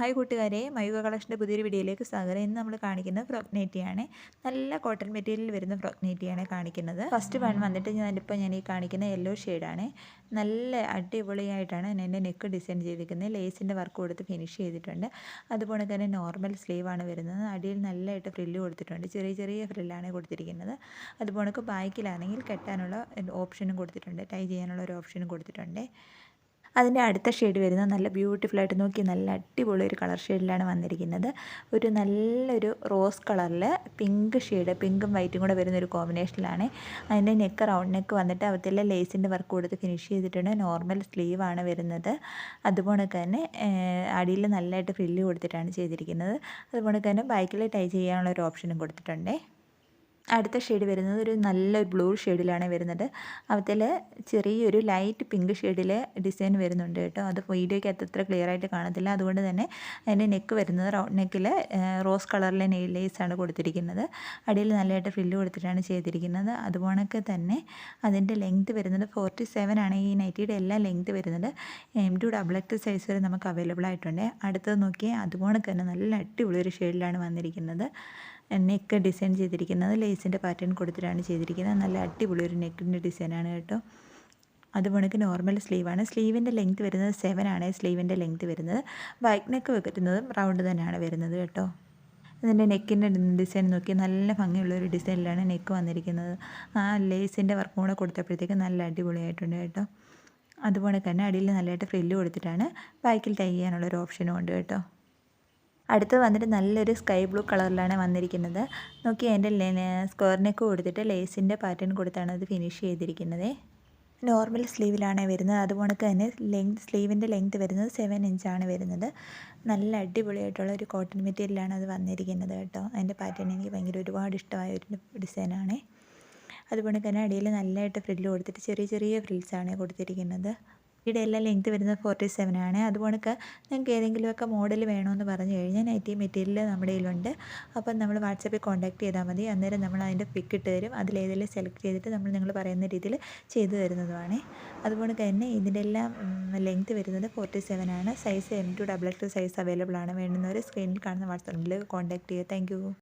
Hi കൂട്ടുകാരെ, മയൂക കളക്ഷൻ്റെ പുതിയൊരു വീഡിയോയിലേക്ക് സ്വാഗതം. ഇന്ന് നമ്മൾ കാണിക്കുന്നത് ഫ്രോക്ക് നൈറ്റിയാണ്. നല്ല കോട്ടൺ മെറ്റീരിയൽ വരുന്ന ഫ്രോക്ക് നൈറ്റിയാണ് കാണിക്കുന്നത്. ഫസ്റ്റ് വൺ വന്നിട്ട് ഞാൻ ഈ കാണിക്കുന്ന യെല്ലോ ഷെയ്ഡാണ്. നല്ല അടിപൊളിയായിട്ടാണ് എൻ്റെ നെക്ക് ഡിസൈൻ ചെയ്തിരിക്കുന്നത്. ലേസിൻ്റെ വർക്ക് കൊടുത്ത് ഫിനിഷ് ചെയ്തിട്ടുണ്ട്. അതുപോലെ തന്നെ നോർമൽ സ്ലീവാണ് വരുന്നത്. അടിയിൽ നല്ലതായിട്ട് ഫ്രില്ല് കൊടുത്തിട്ടുണ്ട്. ചെറിയ ചെറിയ ഫ്രില്ലാണ് കൊടുത്തിരിക്കുന്നത്. അതുപോലെ ബാക്കിലാണെങ്കിൽ കെട്ടാനുള്ള ഓപ്ഷനും കൊടുത്തിട്ടുണ്ട്. ടൈ ചെയ്യാനുള്ള ഒരു ഓപ്ഷനും കൊടുത്തിട്ടുണ്ട്. അതിൻ്റെ അടുത്ത ഷെയ്ഡ് വരുന്നത് നല്ല ബ്യൂട്ടിഫുള്ളായിട്ട് നോക്കി നല്ല അടിപൊളി ഒരു കളർ ഷെയ്ഡിലാണ് വന്നിരിക്കുന്നത്. ഒരു നല്ലൊരു റോസ് കളറിൽ പിങ്ക് ഷെയ്ഡ്, പിങ്കും വൈറ്റും കൂടെ വരുന്നൊരു കോമ്പിനേഷനിലാണ്. അതിൻ്റെ നെക്ക് റൗണ്ട് നെക്ക് വന്നിട്ട് അവത്തിലെ ലേസിൻ്റെ വർക്ക് കൊടുത്ത് ഫിനിഷ് ചെയ്തിട്ടുണ്ട്. നോർമൽ സ്ലീവാണ് വരുന്നത്. അതുപോലെ തന്നെ അടിയിൽ നല്ലതായിട്ട് ഫ്രില്ല് കൊടുത്തിട്ടാണ് ചെയ്തിരിക്കുന്നത്. അതുപോലെ തന്നെ ബാക്കിൽ ടൈ ചെയ്യാനുള്ള ഒരു ഓപ്ഷനും കൊടുത്തിട്ടുണ്ട്. അടുത്ത ഷെയ്ഡ് വരുന്നത് ഒരു നല്ലൊരു ബ്ലൂ ഷെയ്ഡിലാണ് വരുന്നത്. അതിൽ ചെറിയൊരു ലൈറ്റ് പിങ്ക് ഷെയ്ഡിൽ ഡിസൈൻ വരുന്നുണ്ട് കേട്ടോ. അത് വീഡിയോയ്ക്കകത്ത് അത്ര ക്ലിയർ ആയിട്ട് കാണത്തില്ല. അതുകൊണ്ട് തന്നെ അതിൻ്റെ നെക്ക് വരുന്നത് റൗണ്ട് നെക്കിൽ റോസ് കളറിലെ നെയിൽ ലേസാണ് കൊടുത്തിരിക്കുന്നത്. അടിയിൽ നല്ലതായിട്ട് ഫ്രില്ല് കൊടുത്തിട്ടാണ് ചെയ്തിരിക്കുന്നത്. അതുപോലൊക്കെ തന്നെ അതിൻ്റെ ലെങ്ത് വരുന്നത് 47 ആണ്. ഈ നൈറ്റിയുടെ എല്ലാം ലെങ്ത് വരുന്നത് M2XX സൈസ് വരെ നമുക്ക് അവൈലബിൾ ആയിട്ടുണ്ട്. അടുത്തത് നോക്കിയാൽ അതുപോലെ തന്നെ നല്ല അടിപൊളി ഒരു ഷെയ്ഡിലാണ് വന്നിരിക്കുന്നത്. നെക്ക് ഡിസൈൻ ചെയ്തിരിക്കുന്നത് ലേസിൻ്റെ പാറ്റേൺ കൊടുത്തിട്ടാണ് ചെയ്തിരിക്കുന്നത്. നല്ല അടിപൊളി ഒരു നെക്കിൻ്റെ ഡിസൈനാണ് കേട്ടോ. അതുപോലെ നോർമൽ സ്ലീവാണ്. സ്ലീവിൻ്റെ ലെങ്ത് വരുന്നത് 7 ആണ്. സ്ലീവിൻ്റെ ലെങ്ത് വരുന്നത് ബാക്ക് നെക്ക് വെക്കുന്നതും റൗണ്ട് തന്നെയാണ് വരുന്നത് കേട്ടോ. ഇതിൻ്റെ നെക്കിൻ്റെ ഡിസൈൻ നോക്കി നല്ല ഭംഗിയുള്ളൊരു ഡിസൈനിലാണ് നെക്ക് വന്നിരിക്കുന്നത്. ആ ലേസിൻ്റെ വർക്കും കൂടെ കൊടുത്തപ്പോഴത്തേക്ക് നല്ല അടിപൊളിയായിട്ടുണ്ട് കേട്ടോ. അതുപോലെ തന്നെ അടിയിൽ നല്ലതായിട്ട് ഫ്രില്ല് കൊടുത്തിട്ടാണ് ബാക്കിൽ ടൈ ചെയ്യാനുള്ളൊരു ഓപ്ഷനും ഉണ്ട് കേട്ടോ. അടുത്തത് വന്നിട്ട് നല്ലൊരു സ്കൈ ബ്ലൂ കളറിലാണ് വന്നിരിക്കുന്നത്. നോക്കി അതിൻ്റെ സ്ക്വയർ നെക്ക് കൊടുത്തിട്ട് ലേസിൻ്റെ പാറ്റേൺ കൊടുത്താണ് അത് ഫിനിഷ് ചെയ്തിരിക്കുന്നത്. നോർമൽ സ്ലീവിലാണ് വരുന്നത്. അതുപോലെ തന്നെ സ്ലീവിൻ്റെ ലെങ്ത് വരുന്നത് 7 ഇഞ്ചാണ് വരുന്നത്. നല്ല അടിപൊളിയായിട്ടുള്ള ഒരു കോട്ടൺ മെറ്റീരിയലാണ് അത് വന്നിരിക്കുന്നത് കേട്ടോ. അതിൻ്റെ പാറ്റേൺ എനിക്ക് ഭയങ്കര ഒരുപാട് ഇഷ്ടമായ ഒരു ഡിസൈനാണ്. അതുപോലെ തന്നെ അടിയിൽ നല്ലതായിട്ട് ഫ്രില്ല് കൊടുത്തിട്ട് ചെറിയ ചെറിയ ഫ്രിൽസാണ് കൊടുത്തിരിക്കുന്നത്. ഇവിടെ എല്ലാം ലെങ്ത് വരുന്നത് 47 ആണ്. അതുപോലൊക്കെ നിങ്ങൾക്ക് ഏതെങ്കിലുമൊക്കെ മോഡൽ വേണമെന്ന് പറഞ്ഞു കഴിഞ്ഞാൽ നൈറ്റി മെറ്റീരിയൽ നമ്മുടെ കയ്യിലുണ്ട്. അപ്പം നമ്മൾ വാട്സാപ്പിൽ കോൺടാക്ട് ചെയ്താൽ മതി. അന്നേരം നമ്മൾ അതിൻ്റെ പിക്ക് ഇട്ട് തരും. അതിലേതെങ്കിലും സെലക്ട് ചെയ്തിട്ട് നിങ്ങൾ പറയുന്ന രീതിയിൽ ചെയ്തു തരുന്നതുമാണ്. അതുപോലെ തന്നെ ഇതിൻ്റെ എല്ലാം ലെങ്ത് വരുന്നത് 47 ആണ്. സൈസ് M2XX സൈസ് അവൈലബിൾ ആണ്. വേണ്ടുന്നവർ സ്ക്രീനിൽ കാണുന്ന വാട്സാപ്പിൽ കോൺടാക്ട് ചെയ്യുക. താങ്ക്